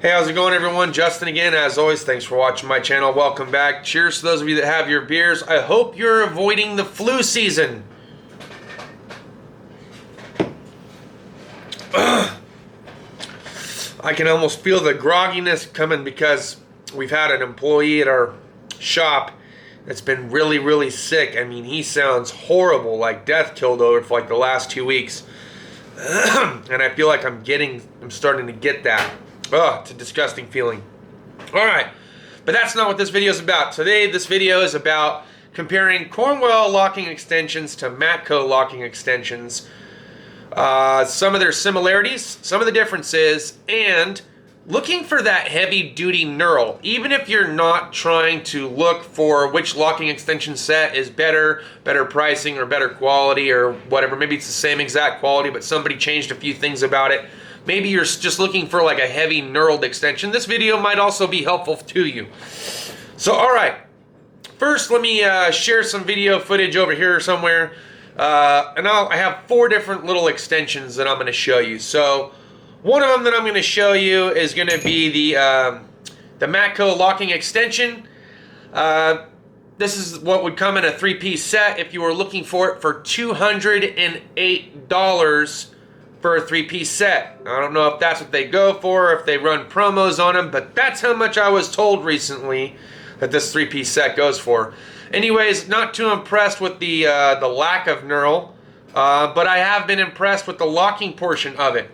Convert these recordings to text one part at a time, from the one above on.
Hey, how's it going, everyone? Justin again. As always, thanks for watching my channel. Welcome back. Cheers to those of you that have your beers. I hope you're avoiding the flu season. I can almost feel the grogginess coming because we've had an employee at our shop that's been really sick. I mean, he sounds horrible, like death killed over for like the last 2 weeks. And I feel like I'm starting to get that. It's a disgusting feeling. Alright, but that's not what this video is about. Today, this video is about comparing Cornwell locking extensions to Matco locking extensions. Some of their similarities, some of the differences, and looking for that heavy-duty knurl. Even if you're not trying to look for which locking extension set is better pricing or better quality or whatever. Maybe it's the same exact quality, but somebody changed a few things about it. Maybe you're just looking for like a heavy knurled extension. This video might also be helpful to you. So, all right. First, let me share some video footage over here somewhere. I have 4 different little extensions that I'm going to show you. So, one of them that I'm going to show you is going to be the Matco locking extension. This is what would come in a 3-piece set if you were looking for it for $208 for a 3-piece set. I don't know if that's what they go for, or if they run promos on them, but that's how much I was told recently that this 3-piece set goes for. Anyways, not too impressed with the lack of knurl, but I have been impressed with the locking portion of it.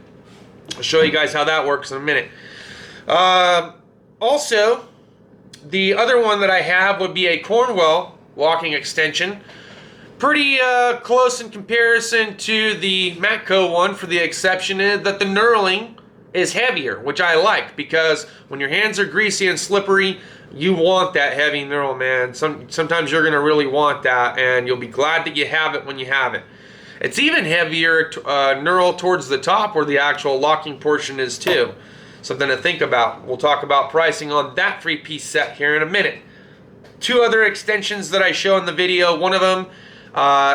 I'll show you guys how that works in a minute. Also, the other one that I have would be a Cornwell locking extension. Pretty close in comparison to the Matco one, for the exception is that the knurling is heavier, which I like, because when your hands are greasy and slippery, you want that heavy knurl, man. Sometimes you're going to really want that, and you'll be glad that you have it when you have it. It's even heavier knurl towards the top where the actual locking portion is too. Something to think about. We'll talk about pricing on that 3-piece set here in a minute. 2 other extensions that I show in the video. One of them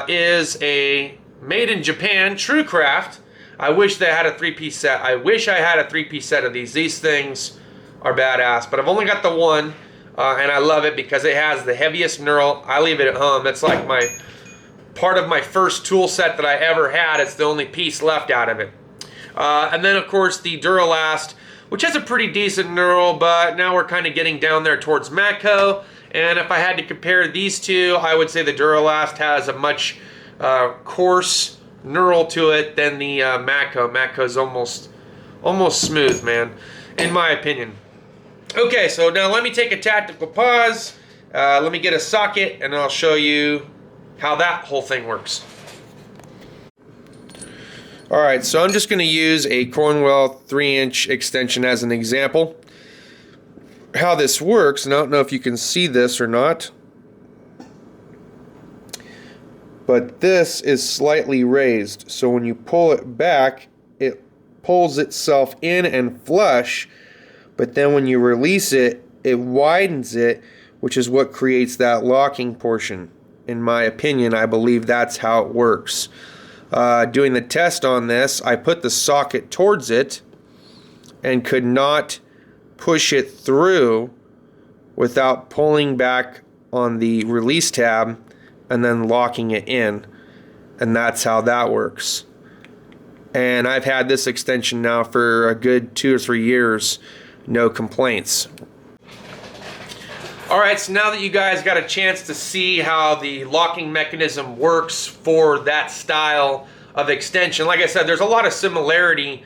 is a made in Japan TrueCraft. I wish they had a 3-piece set. I wish I had a 3-piece set of these. These things are badass, but I've only got the one, and I love it because it has the heaviest knurl. I leave it at home. That's like part of my first tool set that I ever had. It's the only piece left out of it. And then, of course, the Duralast, which has a pretty decent knurl, but now we're kind of getting down there towards Matco. And if I had to compare these two, I would say the Duralast has a much coarse knurl to it than the Matco. Matco's almost smooth, man, in my opinion. Okay, so now let me take a tactical pause. Let me get a socket, and I'll show you how that whole thing works. Alright, so I'm just going to use a Cornwell 3-inch extension as an example. How this works, and I don't know if you can see this or not, but this is slightly raised, so when you pull it back, it pulls itself in and flush, but then when you release it, it widens it, which is what creates that locking portion. In my opinion, I believe that's how it works. Doing the test on this, I put the socket towards it and could not push it through without pulling back on the release tab and then locking it in. And that's how that works. And I've had this extension now for a good 2 or 3 years. No complaints. Alright, so now that you guys got a chance to see how the locking mechanism works for that style of extension, like I said, there's a lot of similarity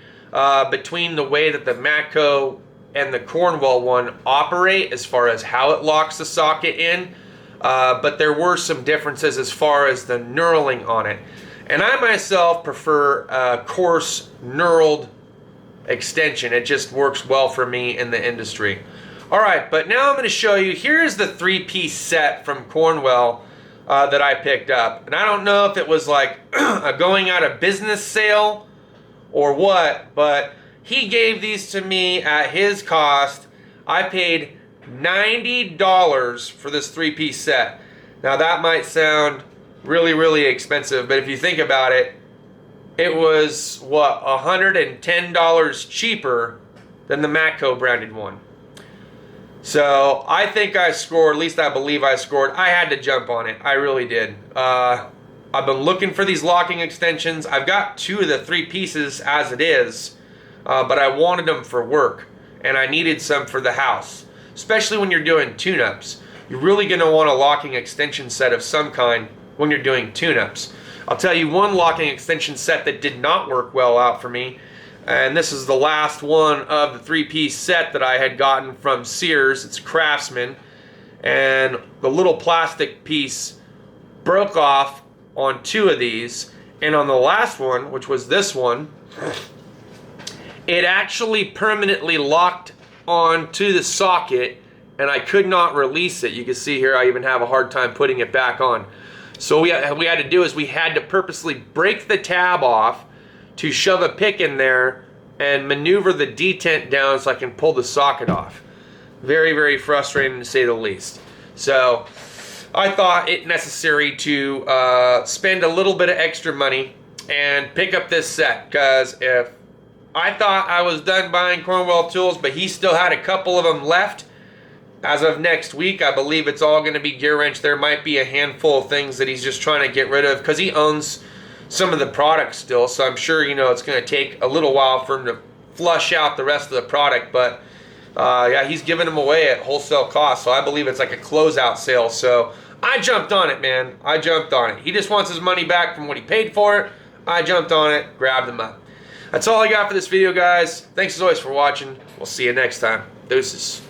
between the way that the Matco and the Cornwell one operate as far as how it locks the socket in, but there were some differences as far as the knurling on it. And I myself prefer a coarse knurled extension. It just works well for me in the industry. Alright, but now I'm going to show you, here's the 3-piece set from Cornwell that I picked up. And I don't know if it was like a going out of business sale or what, but he gave these to me at his cost. I paid $90 for this 3-piece set. Now that might sound really expensive, but if you think about it, it was, what, $110 cheaper than the Matco branded one. So I think I scored, at least I believe I scored. I had to jump on it. I really did. I've been looking for these locking extensions. I've got 2 of the 3 pieces as it is, but I wanted them for work, and I needed some for the house. Especially when you're doing tune-ups. You're really going to want a locking extension set of some kind when you're doing tune-ups. I'll tell you one locking extension set that did not work well out for me. And this is the last one of the 3-piece set that I had gotten from Sears. It's Craftsman. And the little plastic piece broke off on 2 of these. And on the last one, which was this one, it actually permanently locked onto the socket, and I could not release it. You can see here I even have a hard time putting it back on. So what we had to do is we had to purposely break the tab off to shove a pick in there and maneuver the detent down so I can pull the socket off. Very, very frustrating to say the least. So I thought it necessary to spend a little bit of extra money and pick up this set, because if I thought I was done buying Cornwell tools, but he still had a couple of them left. As of next week, I believe it's all going to be gear wrench. There might be a handful of things that he's just trying to get rid of because he owns some of the products still. So I'm sure, it's going to take a little while for him to flush out the rest of the product. But yeah, he's giving them away at wholesale cost. So I believe it's like a closeout sale. So I jumped on it, man. I jumped on it. He just wants his money back from what he paid for it. I jumped on it, grabbed him up. That's all I got for this video, guys. Thanks as always for watching. We'll see you next time. Deuces.